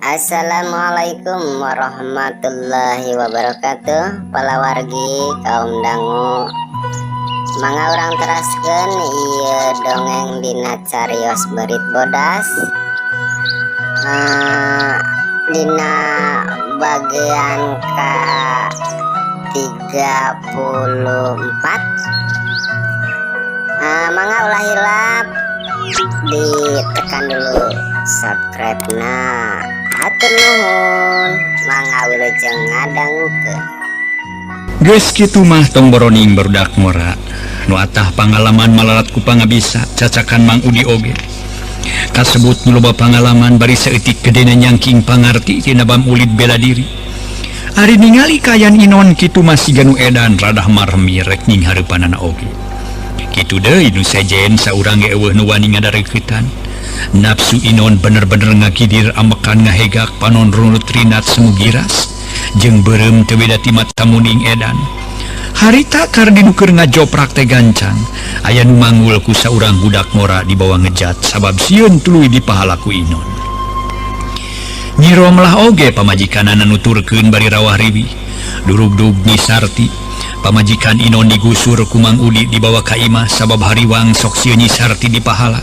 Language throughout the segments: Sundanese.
Assalamualaikum warahmatullahi wabarakatuh. Palawargi kaum dangu, mangga urang teraskeun ieu dongeng dina carios Berit Bodas. Dina bagian ka 34. Mangga ulah hilap ditekan dulu subscribe na. Hatur nuhun, mangga wilujeng ngadangukeun. Geus kitu mah tong boroning barudak ngora nu atah pangalaman malarat ku pangabisa cacakan Mang Udi oge kasebut nu loba pangalaman bari saeutik gedena nyangking pangarti tina bam ulid bela diri. Ari ningali kayan inon kitu masih ganu edan radah marmi rek ning hareupanana oge. Kitu deui nu sejen saurang ge eueuh nu wani ngadareukeutan. Nafsu inon bener-bener ngakidir amekan ngahegak panon runut rinat semugiras jeung beureum teu beda ti mata muning edan. Harita keur dinuker ngajoprak teh gancang aya nu manggul ku saurang budak ngora di bawah ngejat sabab sieun tuluy di pahala ku inon. Nyiromlah oge pamajikanana nuturkeun bari rawah riwi durug-dug Nyi Sarti. Pamajikan inon digusur ku Mang Udi dibawa ka imah sabab hariwang sok sieun Nyi Sarti di pahala.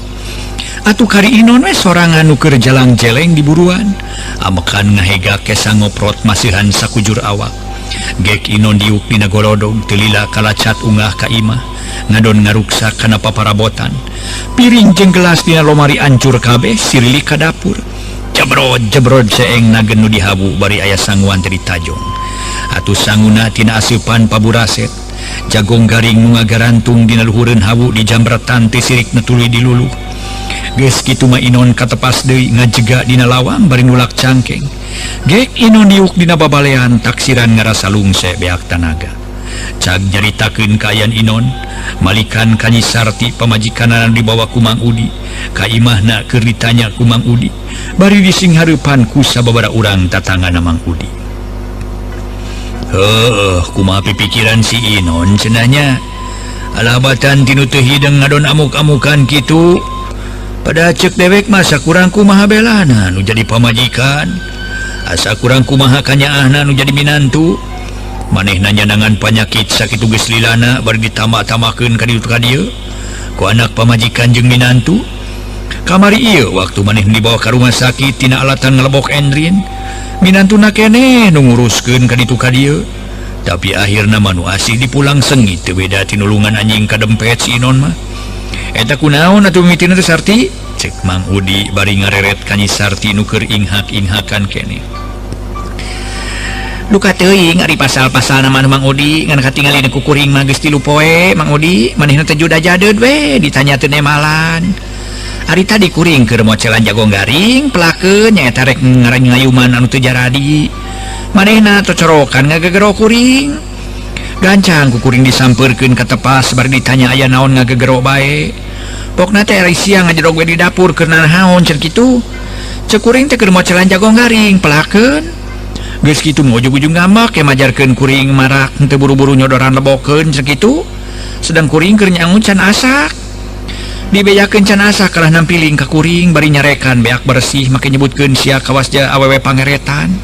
Atuh kari inon we sorangan nu keur jalang jeleng di buruan amekan ngahegak kesa ngoprot masihan sakujur awak. Gek inon diuk dina golodog teu lila kalacat unggah ka imah ngadon ngaruksak kana paparabotan piring jeung gelas dina lomari ancur kabeh sirilik ka dapur jebrod seeng nagen nu dihabu bari aya sanguan teu ditajong. Atuh sanguna tina aseupan paburaset jagong garing nu ngagarantung dina luhureun habu di jambretan teh sirik nu tuluy diluluh. Geus kitu mah inon katepas deui ngajega dina lawang bari nulak cangkeng. Gek inon diuk dina babalean taksiran ngarasa lungse beak tanaga. Cag nyaritakeun kaayan inon malikan ka Nyi Sarti pamajikanana dibawa ku Mang Udi ka imahna keur ditanya ku Mang Udi bari dising hareupan ku sababaraha urang tatanganna Mang Udi. Kumaha pipikiran si inon cenahnya alabatan tinu teu hideung ngadon amuk-amukan kitu. Pada cek dewek masa kurang kumaha belana nu jadi pamajikan asa kurang kumaha kanyaahna nu jadi minantu manehna nyanangan panyakit sakitu geus lilana bari ditambah-tambahkeun ka dieu ku anak pamajikan jeung minantu. Kamari ieu waktu manehna dibawa ka rumah sakit tina alatan ngelebok endrin minantuna keneh nu nguruskeun ka ditu ka dieu tapi akhirna mah nu asih dipulang sengit teu beda tinulungan anjing kadempet si inon mah. Eta kunaon atuh mimitina teh Sarti? Cek Mang Udi bari ngareret ka Nyi Sarti nu keur inghak-inghakan keneh. Luka teuing ari pasal-pasal nama Mang Udi ngan katingali ku kuring mah geus 3 poe Mang Udi manehna teh juda jadeud we ditanya teu nemalan. Ari tadi kuring keur mocelan jagong garing pelakeun nyaeta rek ngayuman anu teu jaradi. Manehna tocorokan ngagegero kuring. Gancang ku kuring disampeurkeun ka tepas bari ditanya aya naon ngagegero bae. Pokna teh ari siang ngajedog we di dapur keur naon cenah kitu. Cek kuring teh keur mocelan jagong garing pelakeun. Geus kitu mah ujug-ujug ngambek ke majarkeun kuring marak teu buru-buru nyodoran lebokeun cenah kitu. Sedang kuring keur nyangun can asak. Dibejakeun can asak kalah nampiling ka kuring bari nyarekan beak bersih make nyebutkeun sia kawasja awewe pangeretan.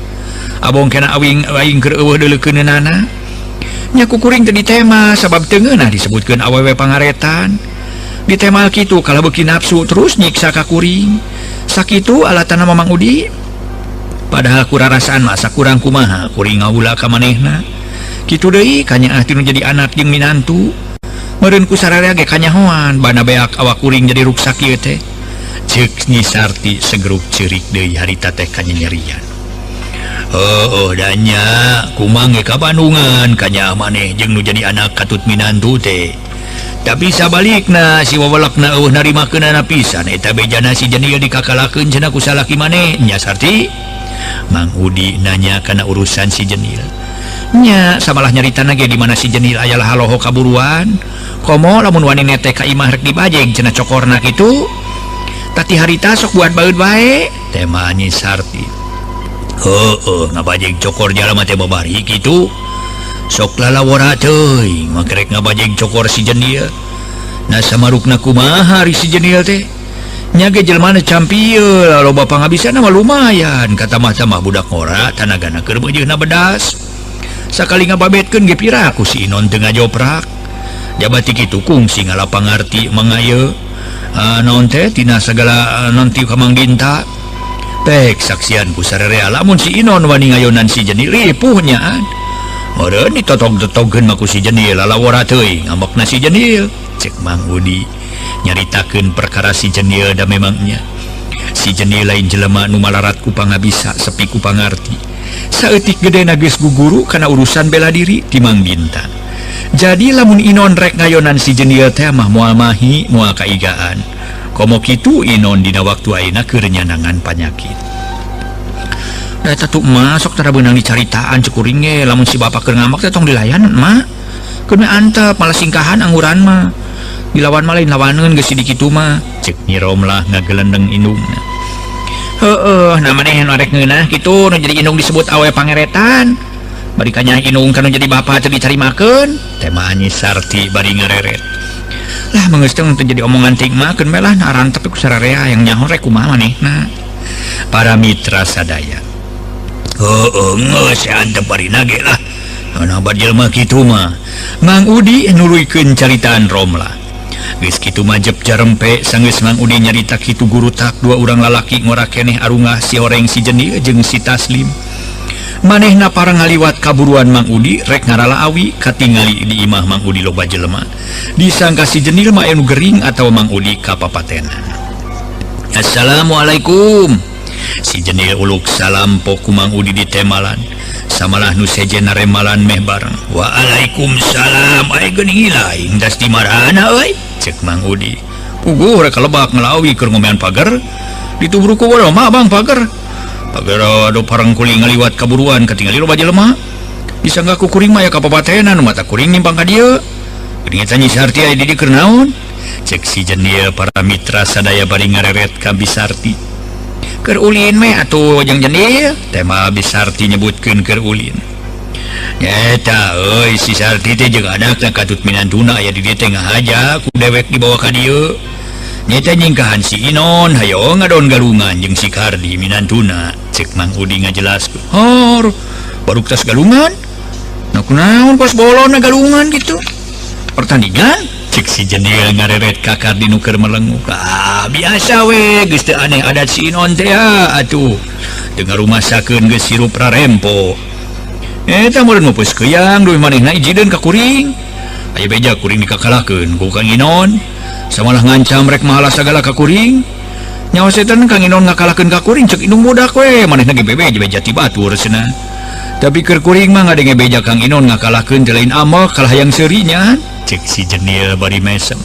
Abong kena aing keur eueuh deuleukeunana. Nya ku kuring teu ditema sabab teu ngeunah disebutkeun awewe pangaretan. Ditemal kitu kala beuki nafsu terus nyiksa ka kuring. Sakitu alatanna Mang Udi. Padahal kurarasaan mah sakurang kumaha kuring ngaula ka manehna. Kitu deui kanyaah tinu jadi anak jeung minantu. Meureun ku sararea ge kanyahoan bana beak awak kuring jadi ruksak ieu teh. Ceuk Nyi Sarti segeruk ceurik deui harita teh kanyanyerian. Danya kumang ge ka Bandungan kanyaah maneh jeung nu jadi anak katut minantu teh. Tapi sabalikna si wawalakna eueuh narimakeunana pisan eta bejana si Jenil dikakalakeun cenah ku salaki maneh nya Sarti. Mang Udi nanya kana urusan si Jenil. Nya samalah nyaritana ge di mana si Jenil aya haloho kaburuan. Komo lamun wani neteh ka imah rek dibajeg cenah cokorna kitu. Tati harita sok buat baeud bae tema Nyi Sarti. Ngabajeg cokor jalma teh babari kitu. Sok lalawara teuing makrek ngabajeg cokor si Jenil. Na samarukna kumaha ari si Jenil teh? nyage jelmana campieu loba pangabisana mah lumayan kata mah budak ngora tanagana keur beujeuhna bedas sakali ngababetkeun ge pira ku si Inon teu ngajoprak jabati kitu kungsi ngalapangarti mangayeu naon teh tina sagala nanti ka Mang Dinta pek saksian ku sararea lamun si Inon wani ngayonan si Jenil ripuh nyaan meureun ditotog-totogkeun mah ku si Jenil lalawara teuing ngambekna si Jenil cek Mang Udi nyaritakeun perkara si Jenil da memangnya si Jenil lain jelema nu malarat ku pangabisa sepi ku pangarti saeutik gedena geus guguru kana urusan bela diri ti Mang Dinta jadi lamun Inon rek ngayonan si Jenil teh mah moal mahi moal kaigaan komo kitu Inon dina waktu ayeuna keur nyanangan panyakit da tatu mah sok tara beunang dicaritaan cekuring ge lamun si bapa keur ngambek teh tong dilayan mah keun antep malah singkahan angguran mah dilawan mah lain lawaneun geus di kitu mah cek Nyi Romlah ngagelendeng indungna heueuh na maneh nu arek ngeunah kitu nu jadi indung disebut awe pangeretan bari kanya indung kana jadi bapa teu dicarimakeun teh mah Nyi Sarti bari ngareret lah meungeus teh teu jadi omongan ting mah keun melah naran tapi ku sararea yang nyaho rek kumaha manehna para mitra sadaya geus antep bari nage lah ana jelema kitu mah Mang Udi nuluykeun caritaan Romlah geus kitu mah jep jarempe sanggeus Mang Udi nyarita kitu guru tak dua urang lalaki ngora keneh arungah si Horeng si Jenil jeung si Taslim manehna parang ngaliwat kaburuan Mang Udi rek ngarala awi katingali di imah Mang Udi loba jelema disangka si Jenil mah anu gering atau Mang Udi kapapatenan. Assalamualaikum si Jenil uluk salam poku Mang Udi di temalan samalah nu sejen remalan meh bareng waalaikumsalam aya geuning laing das di marana euy cek Mang Udi puguh rek lebak ngelawi keur ngomean pager dituburu ku wala mah Bang pager ado parang kuring ngaliwat kaburuan katingali loba jelema disangka ku kuring mah ya kapapatenan mata kuring nimpang ka dieu geuning eta Nyi Sarti aya di dieu keur naon cek si Jenil para mitra sadaya bari ngareret ka Bisarti keur ulin meh atuh jeung Jenil teh mah Bisarti nyebutkeun keur ulin nyata euy si Sarti teh jeung anakna katut minantuna aya di dieu teh ngahaja ku dewek dibawa ka dieu nyata nyingkahan si Inon hayo ngadon galungan jeung si Kardi minantuna cek Mang Udi ngajelaskeun hor baru tas galungan nah kunaon pas bolona galungan gitu pertandingan cek si Jenil ngareret ka Kardi nu keur melenguk biasa we geus teu aneh adat si Inon teh atuh teu ngarumasakeun geus sirup rarempo eta meureun mah peus keuyang duwe manehna ijieun ka kuring aya beja kuring dikakalahkeun ku Kang Inon samalah ngancam rek mahala sagala ka kuring nyawa setan Kang Inon ngakalahkeun ka kuring cek indung budak we manehna ge beja ti batur cenah tapi keur kuring mah ngadenge beja Kang Inon ngakalahkeun teh lain amal kalah yang seurinya cek si Jenil bari mesem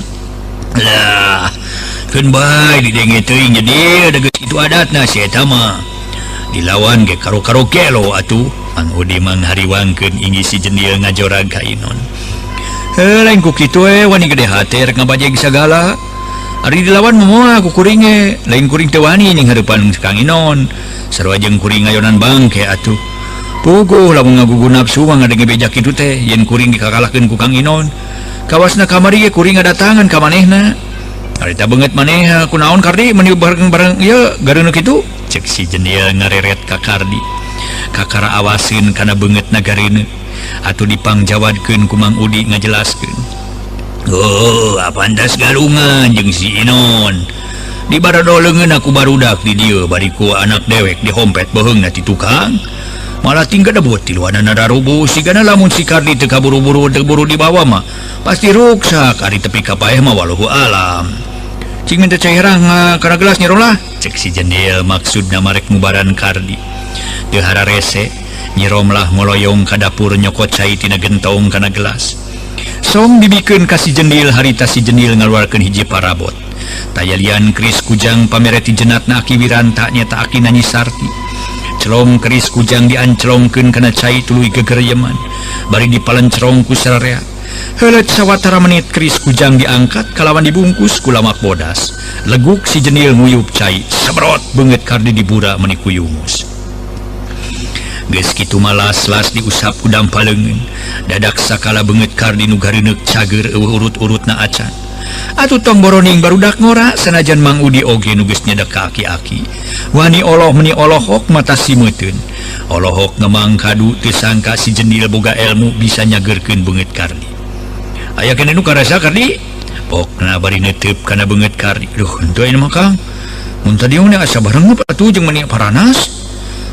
lah keun bae didenge teuing jadi ada geus kitu adatna si eta mah dilawan ge karo-karo kelo atuh Mang Udi manghariwangkeun inggi si Jenil ngajorag ka Inon lain ku kitu wani gede hate rek ngabajeg sagala ari dilawan moal ku kuring lain kuring teu wani ning hareupan Kang Inon sarua jeung kuring ngayonan bangke atuh puguh lamun ngagugu nafsu mah ngadenge beja kitu teh yen kuring dikakalahkeun ku Kang Inon kawasna kamari ge kuring ngadatangan ka manehna ari teh beungeut maneh kunaon Kardi meuni bareng-bareng ieu gareuneu kitu cek si Jenil ngareret ka Kardi kakara awasin kana beungeutna gareuneu atuh dipangjawadkeun ku Mang Udi ngajelaskeun apandas galungan jeung si Inon dibaradoleugeun aku barudak di dieu bari ku anak dewek dihompet beheungna ti tukang malah tinggal debut ti luanana darubu sigana lamun si Kardi teu kaburu-buru teu buru dibawa mah pasti ruksak ari tepi ka paeh mah wallahu alam cing minta cai herang kana gelas nyerolah cek si Jenil maksudna marek mubaran Kardi teu hararese Nyi Romlah ngoloyong ka dapur nyokot cai tina gentong kana gelas song dibikeun ka si Jenil harita si Jenil ngaluarkeun hiji parabot tayalian keris kujang pamereti jenatna aki wiranta nyata akina Nyi Sarti celong keris kujang dianclongkeun kana cai tuluy gegeryeman bari dipalencrong ku sararea heuleut sawatara menit keris kujang diangkat kalawan dibungkus ku lamak bodas leguk si Jenil nguyup cai sabrot beungeut Kardi dibura meuni ku yungus geus kitu mah las-las diusap ku dampaleungeun dadak sakala beungeut Kardi nu gareuneuh cager eueuh urut-urutna acan Atuh tong boroning barudak ngora sanajan Mang Udi oge nuges nyedek ka aki-aki. Wani oloh meni olohok mata simeutun. Olohok ngemang kadu teu sangka si Jendil boga ilmu bisa nyagerkeun beungeut Kardi. Aya keneh nu karasa Kardi? Pokna bari neuteup kana beungeut Kardi. Duh, henteu aya mah Kang. Mun tadi we asa bareng atuh jeung meni paranas.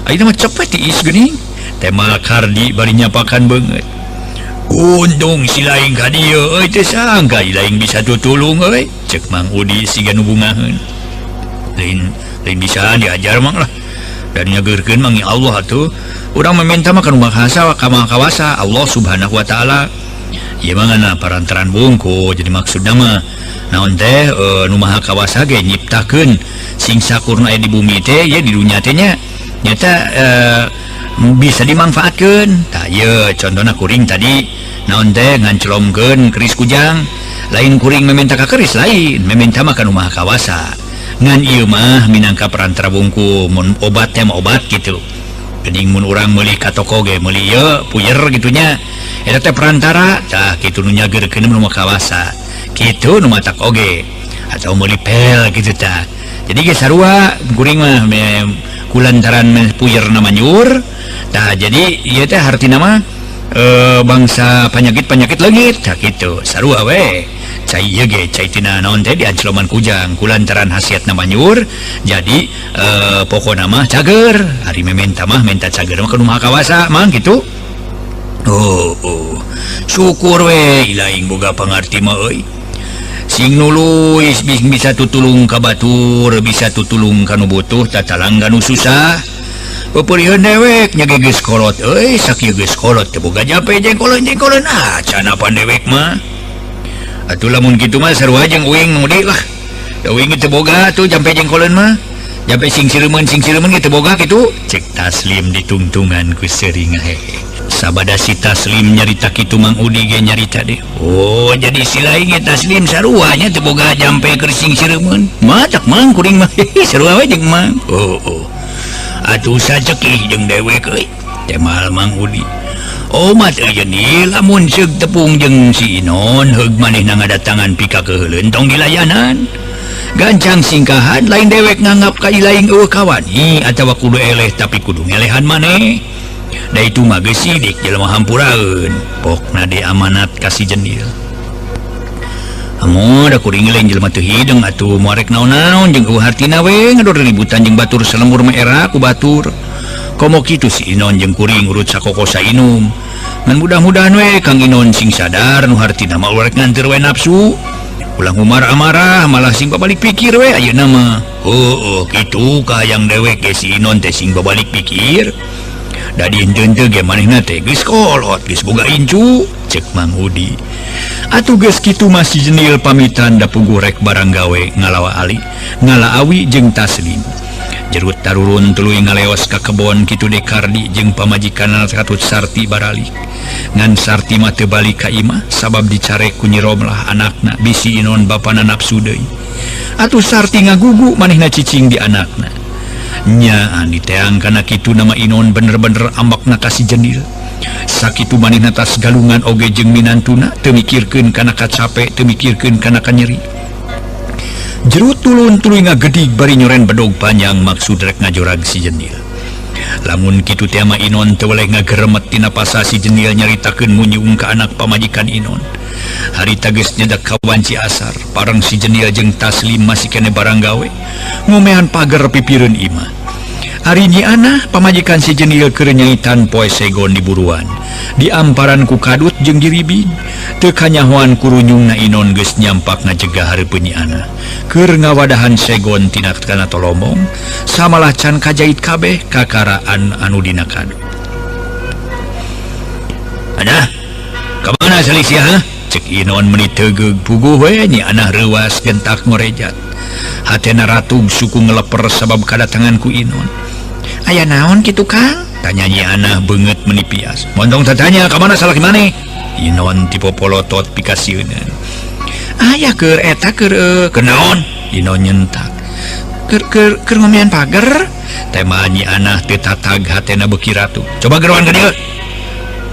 Ayeuna mah cepet tiis geuning. Tema Kardi bari nyapakan beungeut. Untung si laing ka dieu euy teu sangka laing bisa tutulung euy, ceuk Mang Udi siga nu bungaheun. Lain bisa diajar mang lah. Dan nyageurkeun mang Allah atuh. Urang meminta mah ka nu kawasa Allah Subhanahu wa taala. Ieu mah ngana parantaran bungku jadi maksudna mah naon teh nu maha kawasa ge nyiptakeun sing sakurna aya di bumi teh ya di dunya teh nya nyata bisa dimanfaatkan. Tah ye contohna kuring tadi naon teh ngancelomkeun keris kujang, lain kuring meminta ka keris lain meminta mah ka nu maha kawasa. Ngan ieu mah minangka perantara bungku mun obat teh mah obat gitu. Geuning mun urang meuli ka toko ge meuli ieu puyer gitunya eta teh perantara tah kitu nu nyageurkeun nu maha kawasa. Kitu nu matak oge atau meuli pel gitu tah. Jadi ge sarua kuring mah kulantaran puyer na manyur. Tah jadi ieu teh hartina mah bangsa penyakit leungit tah kitu sarua we. Cai ieu ge cai tina naon teh diancloman kujang kulantaran hasiatna manyur jadi pokona mah cager. Ari mementa mah menta cager mah ka nu maha kawasa mah kitu. Syukur we ilaing boga pangarti mah euy. Sing nuluis bisa tutulung ka batur, bisa tutulung ka nu butuh tatalang ka nu susah. Peperiheun dewek nya geus kolot euy, sakieu geus kolot teu boga jape jengkoleun can apa dewek mah. Atuh lamun kitu mah sarua jeung uing mudi lah. Da uing teu boga tuh jampe jengkoleun mah. Jampe sing sireumeuan teu boga kitu. Cek Taslim ditungtungan ku seuring hehe. Sabada si Taslim nyarita kitu Mang Udi ge nyarita deh. Oh jadi si lain ge Taslim sarua nya teu boga jampe keur sing sireumeuan. Matak mang kuring mah sarua we jeung mang. Atuh sajekih jeung dewek euy. Temal Mang Udi. Mat euy lamun seug tepung jeung si Inon heug manehna ngadatangan pika keheuleun tong dilayanan. Gancang singkahan lain dewek nganggap ka ilaing eueuh kawani atawa kudu eleh tapi kudu ngelehan maneh. Da itu mah geus sidik jelema hampuraeun. Pokna diamanat ka si Jendil. Amun da kuring lain jelema teu hideung atuh moal rek naon-naon jeung eueuh hartina we ngador ributan jeung batur selembur mah era ku batur. Komo kitu si Inon jeung kuring urut sakokosa inum. Ngan mudah-mudahan we Kang Inon sing sadar nu hartina mah rek nganteur we nafsu. Ulang amarah malah sing babalik pikir we ayeuna mah. Kitu kahayang dewek ge si Inon teh sing babalik pikir. Da diinteun teh ge manehna teh geus kolot geus boga incu, ceuk Mang Udi. Atuh geus kitu mah si Jendil pamitan da puguh rek barang gawe ngalaawi jeung Taslim. Jerut tarurun tuluy ngaleos ka kebon kitu de Kardi jeung pamajikanna katut Sarti baralik. Ngan Sarti mah teu balik ka imah sabab dicarek ku Nyi Romlah anakna bisi Inon bapana nafsu deui. Atuh Sarti ngagugu manehna cicing di anakna. Nya diteang kana kitu nama Inon bener-bener ambakna ka si Jendil. Sakitu manehna tas galungan oge jeung minantuna teu mikirkeun kana kacape, teu mikirkeun kana kanyeri. Jerut tulun tuluy ngagedig bari nyoren bedog panjang maksud rek ngajorag si Jendil. Lamun kitu teh mah Inon teu weleh ngageremet tina pasa si Jendil nyaritakeun munyung ka anak pamajikan Inon. Harita geus nyedak ka wanci asar, parang si Jendil jeung Taslim masih kene barang gawe, ngomehan pager pipireun imah. Ari Nyi Anah pamajikan si Jendil keur nyaitan poe segon di buruan, diamparan ku kadut jeung diribin. Teu kanyahoan kurunyungna Inon geus nyampak ngajegah hareupeun Nyi Anah keur ngawadahan segon tina kana tolomong, samalah can kajait kabeh kakaraan anu dina kadut. Anah, ka mana salisia ha? Cek Inon meuni tegeug puguh we Nyi Anah reuwas gentak ngorejat. Hatena ratug suku ngeleper sabab kadatangan ku Inon. Aya naon kitu Kang? Tanya Nyi Anah beungeut meuni pias. Montong tatanya ka mana salaki maneh? Inon tipopolotot pikasieunan. Aya keur eta keur naon? Inon nyentak. Keur ngomean pager. Tema Nyi Anah teu tatag hatena beuki ratu. Coba geroan ka dieu.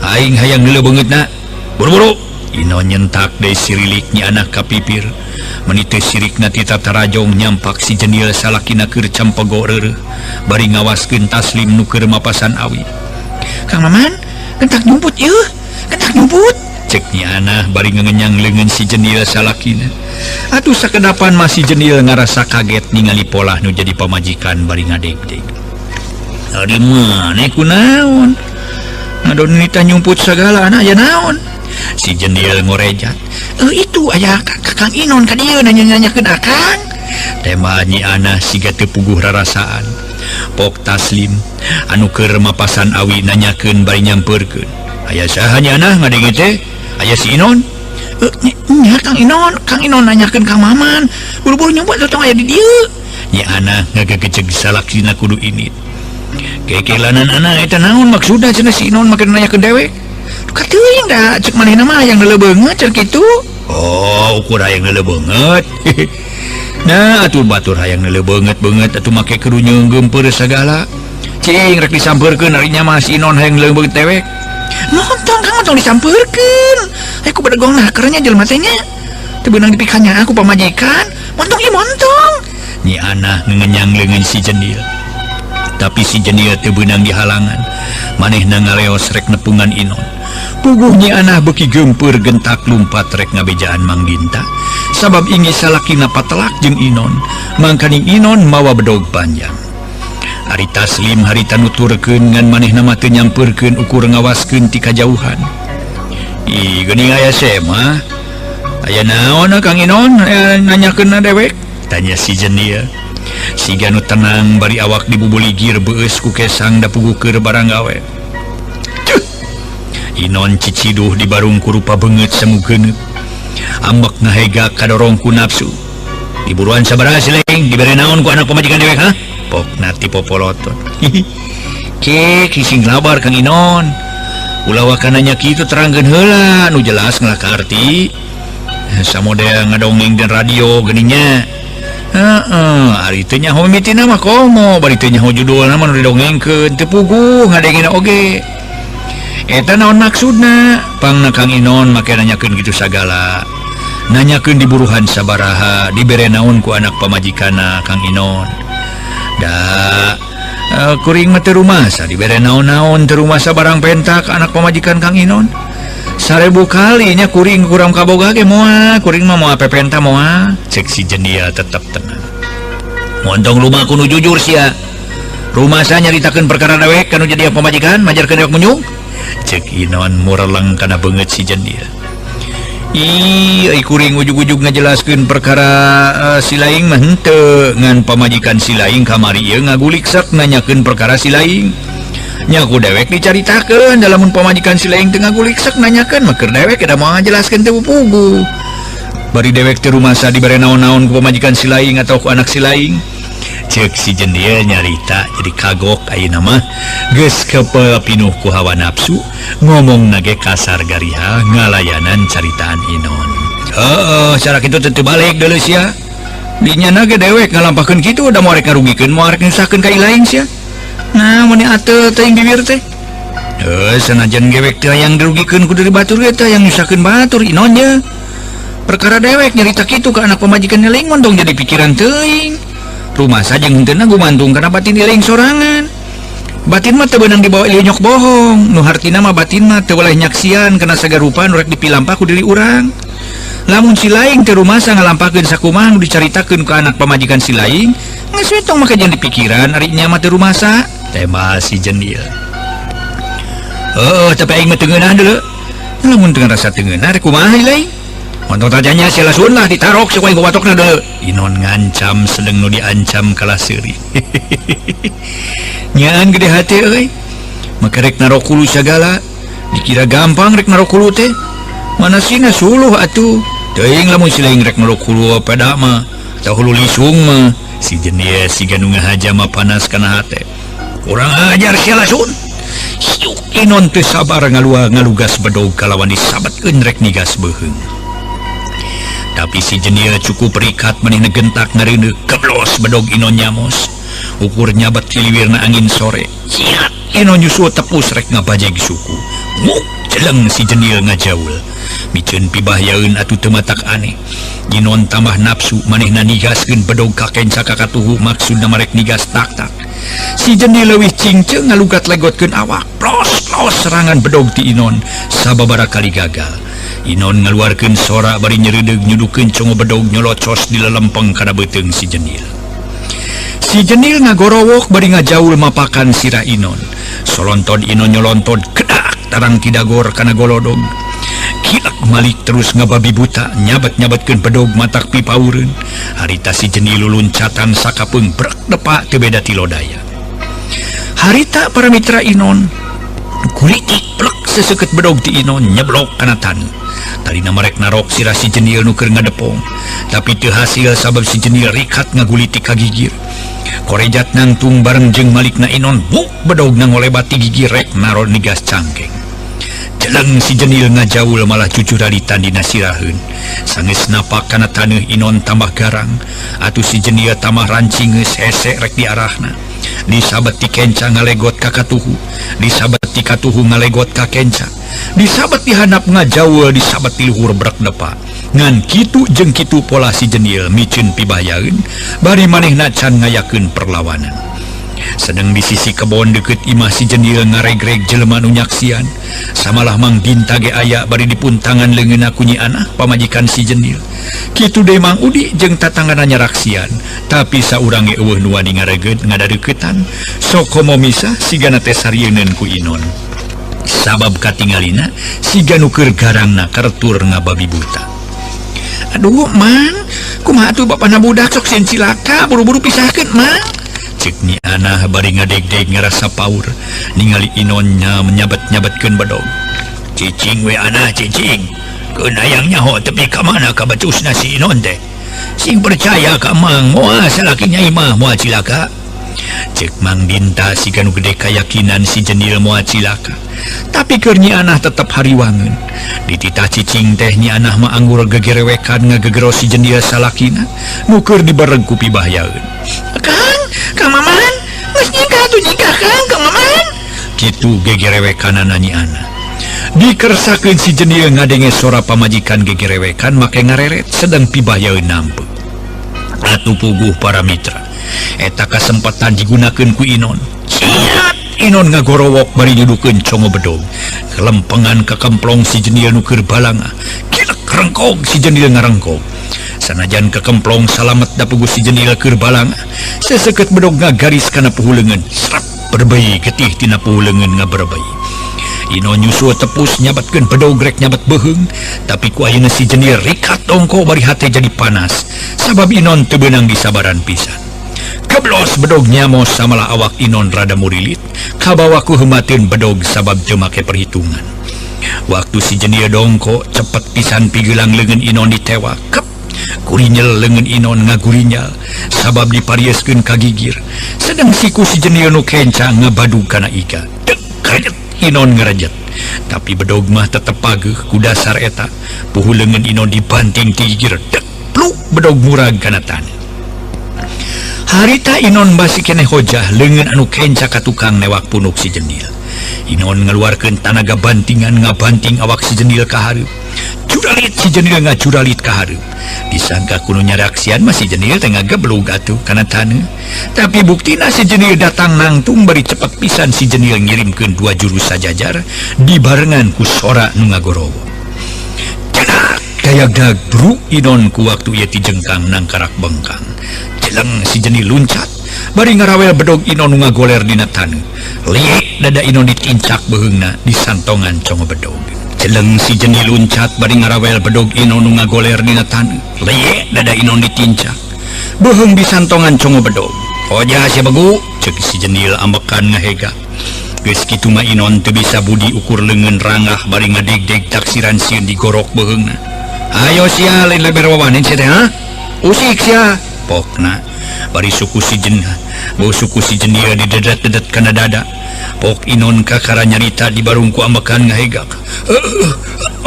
Aing hayang heuleuh beungeutna. Buru-buru. Inon nyentak dari siriliknya anak kapipir menite sirik na tita tarajong nyampak si jenil salakina keur campego reureuh bari ngawaskeun Taslim nu keur mapasan awi. Kang Maman kentak nyumput yeuh kentak nyumput ceknya anah bari ngenyang leungeun si jenil salakina. Atuh sakedapan masih jenil ngarasa kaget ningali polah nu jadi pamajikan bari ngadeg-deg. Ari maneh kunaon ngadon nita nyumput segala anak aya naon. Si jenil ngorejat, itu aya Kakang Inon ka dieu nanya-nanyakeun akang. Tema nyi anah siga teu puguh rarasaan. Pok Taslim anu keur mapasan awi nanyakeun bari nyampeurkeun. Aya saha nya anah ngadenge teh? Aya si Inon? Nya Kang Inon nanyakeun Kang Maman. Buru-buru nyumput tong aya di dieu. Nyi anah ngagegeceg salaksina kudu ini. Kekelanan anak eta naon maksudna cenah si Inon make nanyakeun dewek? Kateuing da cek manehna mah yang leuleuh beungeut cenah kitu. Oh, ukur hayang leuleuh beungeut. Nah, atuh batur hayang leuleuh beungeut atuh make kudu nyeunggeumpeur sagala. Cing rek disampeurkeun ari nya mah si Inon hayang leuleuh beungeut dewek. Montong Kang tong disampeurkeun. Aya ku badegongna keurnya jelema teh nya. Teu beunang dipikannya aku pamajikan. Montong ieu montong. Nyi anah ngenyang leungeun si jenil. Tapi si jenil teu beunang dihalangan. Manehna ngaleos rek nepungan Inon. Puguhnya anah beki gempur gentak lumpat rek ngabejaan Mang Dinta sabab ingi salakina patelak jeung Inon mangkaning Inon mawa bedog panjang. Ari Taslim harita nuturkeun ngan manehna mah teu nyampeurkeun ukur ngawaskeun ti kajauhan. Ih geuning aya mah aya naon Kang Inon nanyakeun dewek tanya si jenil. Siga nu tenang bari awak dibubuligir beus ku kesang da puguh keur barang gawe. Inon ciciduh di barung kurupa beungeut samugeuneup. Ambek ngahega kadorong ku nafsu. Diburuan sabaraha si Leing dibere naon ku anak pamajikan dewek ha? Pokna ti popoloton. Ke kising labar Kang Inon. Ulah wakananya kitu terangkeun heula nu jelas ngelaka arti. Samodel ngadongeng dan radio geuning ari teh nyaho mimitina mah komo bari teh nyaho judulna mah nu didongengkeun teu puguh ngadengina oge. Eta naon maksudna? Pangna Kang Inon make nanyakeun kitu sagala. Nanyakeun diburuhan sabaraha, dibere naon ku anak pamajikanna Kang Inon. Da kuring mah teu rumasa dibere naon-naon teu rumasa barang pentak anak pamajikan Kang Inon. 1000 kali nya kuring kurang kaboga ge moal, kuring mah moal pepenta moal. Cek si jenil tetep tenang. Montong rumah kudu jujur sia. Rumasa nyaritakeun perkara dewek kanu jadi pamajikan, majarkeun dewek munyung. Cek Inon mureleng kana beungeut si jenil. Ih, kuring ujug-ujug ngajelaskeun perkara si Laing mah henteu ngan pamajikan si Laing kamari ieu ngaguliksek nanyakeun perkara si Laing. Nya ku dewek dicaritakeun da lamun pamajikan si Laing teu ngaguliksek nanyakeun mah keur dewek kada moal ngajelaskeun teu puguh. Bari dewek teu rumasa dibere naon-naon ku pamajikan si Laing atau ku anak si Laing. Cek si jenil nyarita jadi kagok ayeuna mah geus kepinuh ku hawa nafsu ngomong nage kasar gariha ngalayanan caritaan Inon. Cara kitu teu balik deuleu sia. Dinya nage dewek ngalampakeun kitu da moal rek ngarugikeun moal rek nyusahkeun ka ilaing sia. Nah mun ateu teuing bibir teh. Sanajan gewek teh yang dirugikeun ku dari batur eta yang nyusahkeun batur Inon nya. Perkara dewek nyarita kitu ka anak pamajikan Laing montong jadi pikiran teuing. Rumah saja henteu gumantung karena batin Laing sorangan. Batin mah teu beunang dibawa ieu nyok bohong. Nu hartina mah batin mah teu waleh nyaksian kana sagarupa nu rek dipilampah ku diri urang. Lamun si Laing teu rumasa ngalampakeun sakumaha nu dicaritakeun ka anak pamajikan si Laing, geus we tong make jeung dipikiran ari nya mah teu rumasa. Tema si jenil. Tapi aing mah teu ngeunah deuleu. Lamun teu ngarasa teu ngeunah rek kumaha Laing? Montong tajanya si lasun lah ditarok si kuing watokna deuleu. Inon ngancam sedeng nu diancam kalah seuri. Nyaan gede hati euy. Make rek narok kulu sagala. Dikira gampang rek narok kulu teh. Mana sina suluh atuh. Teuing lamun si Laing rek narok kulu pada mah. Tah hulu lisung mah. Si jenil siga nu ngahaja mah panas kana hate. Kurang ajar si lasun. Siuk Inon teu sabar ngalugas bedog kalawan disabetkeun rek nigas beuheung. Tapi si jenil cukup perikat manehna gentak ngareuneuh keblos bedog Inon nyamos. Ukurnya bat liwirna angin sore. Siap Inon nyusul tepus rek ngabajeg suku. Nguk Jeleng si Jenil ngajaul micen pibahyaeun atuh teu matak aneh. Inon tambah nafsu manehna nigaskeun bedog ka kenca kakatuhu maksudna marek nigas tak-tak. Si Jenil leuwih cingceung ngalugat legotkeun awak. Plos serangan bedog ti Inon sababaraha kali gagal. Inon ngaluarkeun sora bari nyereudeg nyudukeun congo bedog nyolocos di lelempeng kana beuteung si Jenil. Si Jenil ngagorowok bari ngajaul mapakan sirah Inon. Solontod Inon nyolontod kedak tarang tidagor kana golodog. Kilak Malik terus ngababi buta nyabat-nyabatkeun bedog matak pipaureun. Harita si Jenil luncatan sakapeung brek depa teu beda ti lodaya. Harita para mitra Inon kulitik plek seseukeut bedog ti Inon nyeblok kana taneuh. Talina marek narok sirah si Jenil nu keur ngadepong, tapi teu hasil sabab si Jenil rikat ngagulitik ka gigir. Korejat nangtung bareng jeung Malikna Inon buk bedog nangolebat ti gigir rek naro nigas cangkeng. Jeleng si Jenil ngajaul malah cucuralitan dina siraheun. Sanggeus napak kana taneuh Inon tambah garang, atuh si Jenil tambah rancing geus hese rek diarahna. Disabet ti kenca ngalegot ka katuhu, disabet ti katuhu ngalegot ka kenca, disabet ti handap ngajaul, disabet ti luhur brek depa. Ngan kitu jeung kitu pola si Jenil micen pibahyaeun bari manehna can ngayakeun perlawanan. Sedang di sisi kebon deket imah si Jenil ngaregreg jelema nu nyaksian. Samalah Mang Dinta ge aya bari dipuntangan leungeunna ku Nyi Anah pamajikan si Jenil. Kitu deui Mang Udi jeung tatanganna nyaraksian, tapi saurang ge eueuh nu wani ngaregeut ngadadeukeutan sok komo misah sigana teh sarieun ku Inon. Sabab katingalina siga nu keur garangna kartur ngababi buta. Aduh Mang, kumaha atuh bapana budak sok sieun cilaka buru-buru pisahkeun Mang. Cek Nyi Anah bari ngadeg-deg ngarasa paur ningali Inonnya menyabet-nyabetkeun bedog. Cicing we Anah cicing, keun hayang nyaho tepi ka mana ka bacusna si Inon teh. Sing percaya ka Mang moal salaki nyai mah moal cilaka. Cek Mang Dinta siga nu gede kayakinan si Jenil moal cilaka. Tapi keur Nyi Anah tetep hariwangeun. Di titah cicing teh Nyi Anah mah anggur gegerewekan ngagegero si Jenil salakina nu keur dibareng ku pibahyaeun. Kang Maman, geus nyingkah atuh nyingkah Kang Maman. Kitu gegerewekanana Nyi Anah. Dikersakeun si Jenil ngadenge sora pamajikan gegerewekan make ngareret sedang pibahyaeun nampeuk. Atuh puguh para mitra, eta kasempatan digunakeun ku Inon. Siap Inon ngagorowok bari nyudukeun congo bedog. Kelempengan ka kemplong si Jenil nu keur balanga. Kilek rengkog si Jenil ngarengkog. Sanajan kekemplong salamet da puguh si Jenil keur balanga, seseukeut bedog ngagaris kana puhuleungeun. Srep berbei getih tina puhuleungeun ngaberbei. Inon nyusul tepus nyabatkeun bedog rek nyabat beheung, tapi ku ayeuna si Jenil rikat dongko bari hate jadi panas sabab Inon teu beunang disabaran pisan. Keblos bedog nyamos samalah awak Inon rada murilit kabawa ku heumateun bedog sabab teu make perhitungan. Waktu si Jenil dongko cepet pisan pigelang leungeun Inon ditewak. Kurinyel leungeun Inon ngagurinyal sabab diparieskeun ka gigir, sedang siku si Jenil nu kenca ngabadug kana iga. Dek karet Inon ngarajet, tapi bedog mah tetep pageuh ku dasar eta. Puhuleungeun Inon dibanting ti gigir, dek pluk bedog murag kana taneuh. Harita Inon basi keneh hojah leungeun anu kenca ka tukang newak punuk si Jenil. Inon ngaluarkeun tanaga bantingan ngabanting awak si Jenil ka hareup. Curalit si Jenil ngacuralit ka hareup. Disangka kuno nyaraksian masih Jenil teh ngageblug atuh kana taneuh. Tapi buktina si Jenil datang nangtung bari cepet pisan si Jenil ngirimkeun 2 jurus sajajar dibarengan ku sora nu ngagorowo. Cenak dayagdag bru Inon ku waktu ieu ti jengkang nang karak bengkang. Jeleng si Jenil luncat bari ngarawel bedog Inon nu ngagoler dina taneuh. Liek dada Inon ditincak beheungna di santongan congo bedog. Jeleng si Jenil luncat bari ngarawel bedog Inon nu ngagoler dina taneuh. Liek dada Inon ditincak beheung di santongan congo bedog. Oja sia begu, ceuk si Jenil ambekan ngahega. Geus kitu mah Inon teu bisa budi ukur leungeun rangah bari ngadeg-deg taksiran sieun digorok beheungna. Ayo sia lain leber wawanen sia teh ha? Usik sia pokna bari suku si Jenil didedet-dedet kana dada. Pok Inon kakara nyarita di barungku ambekan ngahegak.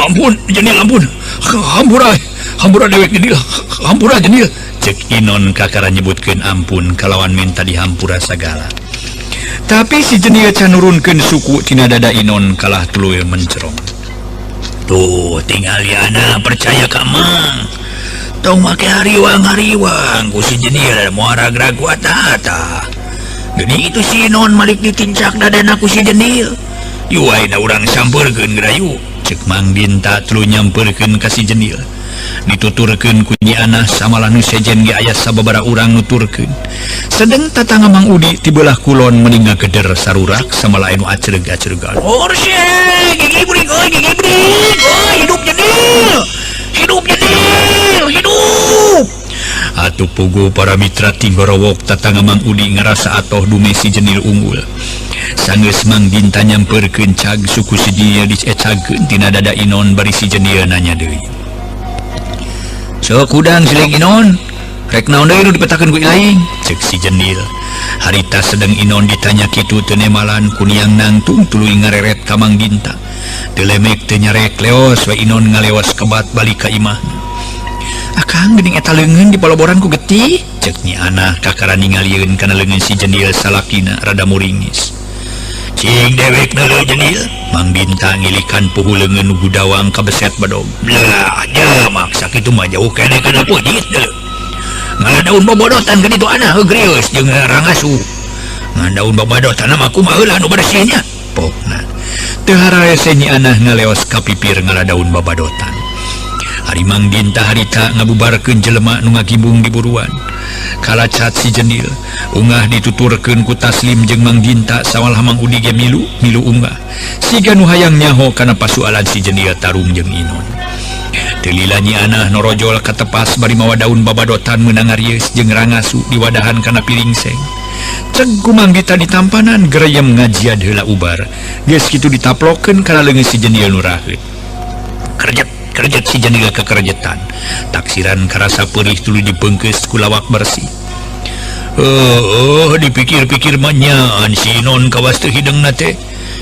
Ampun Jenil ampun. Hampura dewek Jenil. Hampura Jenil. Cek Inon kakara nyebutkeun ampun kalawan minta dihampura sagala. Tapi si Jenil can nurunkeun suku tina dada Inon kalah tuluy mencerong. tuh tinggal Yana percaya ka Mang tong make hariwang ku si Jenil muara graguat tata gini itu si non malik ditincak dadan aku si Jenil yuai da urang sampeurkeun gerayu cek Mang Dinta telu nyampeurkeun ka si Jenil dituturkeun ku Nyi Anah samalah nu sejen ge aya sababaraha urang nuturkeun sedeng tatangga Mang Udi ti beulah kulon mening ngageder sarurak samala anu acreug-acreugan orse gigi bring hidup Jenil hidup atuh pugu para mitra Tinggorowok tatangga Mang Udi ngarasa atoh dume si Jenil unggul sanggeus Mang Dinta nyampeurkeun cag suku si dia dicecageun tina dada Inon bari si Jenil nanya deui sok udang sileng Inon rek naon deui nu dipetakeun ku ilaing cek si Jenil harita sedeng Inon ditanya kitu teu nemalan ku niang nangtung tuluy ngareret ka Mang Dinta teu lemek teu nyarek leos we Inon ngaleos kebat balik ka imahna akang geuning eta leungeun di paloboran ku getih cek Nyi Anah kakara ningalieun kana leungeun si Jenil salakina rada muringis cing dewek neuleuh Jenil Mang Dinta ngilikan puhu leungeun nu gudawang ka beset badog lah nya maksa kitu mah jauh kene kana pojit deuleu ngadaun bobodotan ka ditu Anah geurieus jeung rangasu ngadaun bobodotan mah kumaha heula nu bersih nya pokna teu hararese Nyi Anah ngaleos ka pipir ngaladaun babadotan Ari Mang Dinta harita ngabubarkeun jelema nu ngagimbung di buruan kalacat si Jenil ungah dituturkeun ku Taslim jeung Mang Dinta sawalah Mang Udi ge milu ungah siga nu hayang nyaho kana pasualan si Jenil tarung jeung Inon teu lila Nyi Anah norojol ka tepas bari mawa daun babadotan meunang arieus jeung rangasu diwadahan kana piring seng ceg ku Mang Dinta ditampanan gereyem ngajiad heula ubar geus kitu ditaplokeun kana leungeun si Jenil nu raheut kerjet si Jenil kekerjetan taksiran karasa perih tuluy dipeungkeus ku lawak bersih dipikir-pikir manyaan si Inon kawas teu hideungna teh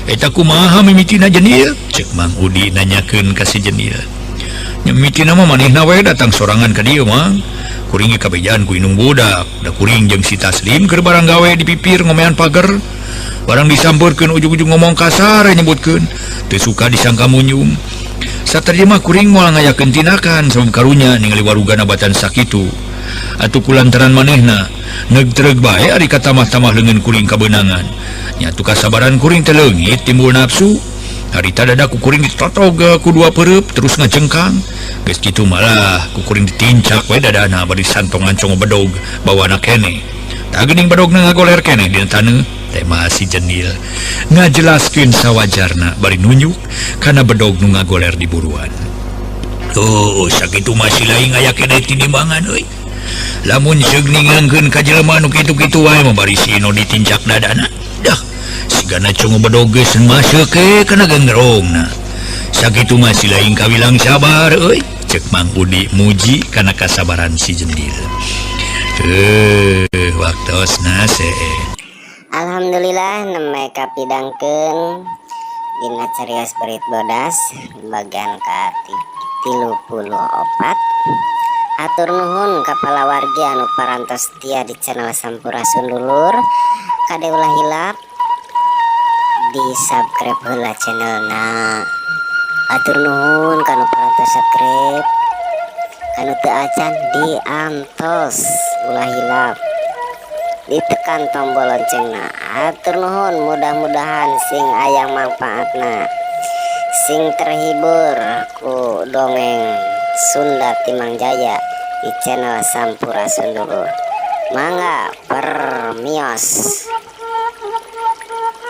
eta kumaha mimitina Jenil cek Mang Udi nanyakeun ka si Jenil nyemitina mah manehna we datang sorangan ka dieu Mang kuring ge kabejaan ku indung budak da kuring jeung si Taslim keur barang gawe di pipir ngomean pager barang disampeurkeun ujug-ujug ngomong kasar nyebutkeun teu suka disangka munyung saterjemah kuring moal ngayakeun tindakan sabab karunya ningali warugana batan sakitu atuh kulantaran manehna neug-treug bae ari katamah-tamah leungeun kuring kabeunangan nya atuh kasabaran kuring teh leungit timbul nafsu harita dadak ku kuring ditotog ku dua pereup terus ngajengkang geus kitu malah ku kuring ditincak we dadana bari santongan congo bedog bawana keneh tah geuning bedogna ngagoler keneh dina taneuh tema si Jenil ngajelaskeun sawajarna bari nunjuk kana bedog nu ngagoler di buruan sakitu masih lain aya keneh tinimbangan euy lamun seug ningangkeun ka jelema nu kitu-kitu wae mah bari si Ino ditincak dadana dah sigana congo bedog geus maseuh ke kana gengrongna sakitu masih lain kawilang sabar euy cek Mang Udi muji kana kasabaran si Jenil waktosna seueur Alhamdulillah nembe kapidangkeun dina carios berit bodas bagian ka 34 atur nuhun ka palawargi anu parantos setia di channel Sampurasun Dulur kade ulah hilap di subscribe heula channelna atur nuhun kanu parantos subscribe kanu teu acan diantos ulah hilap ditekan tombol loncengna atur nuhun mudah-mudahan sing aya manfaatna sing terhibur ku dongeng Sunda Timang Jaya di channel Sampurasun Dulur mangga permios.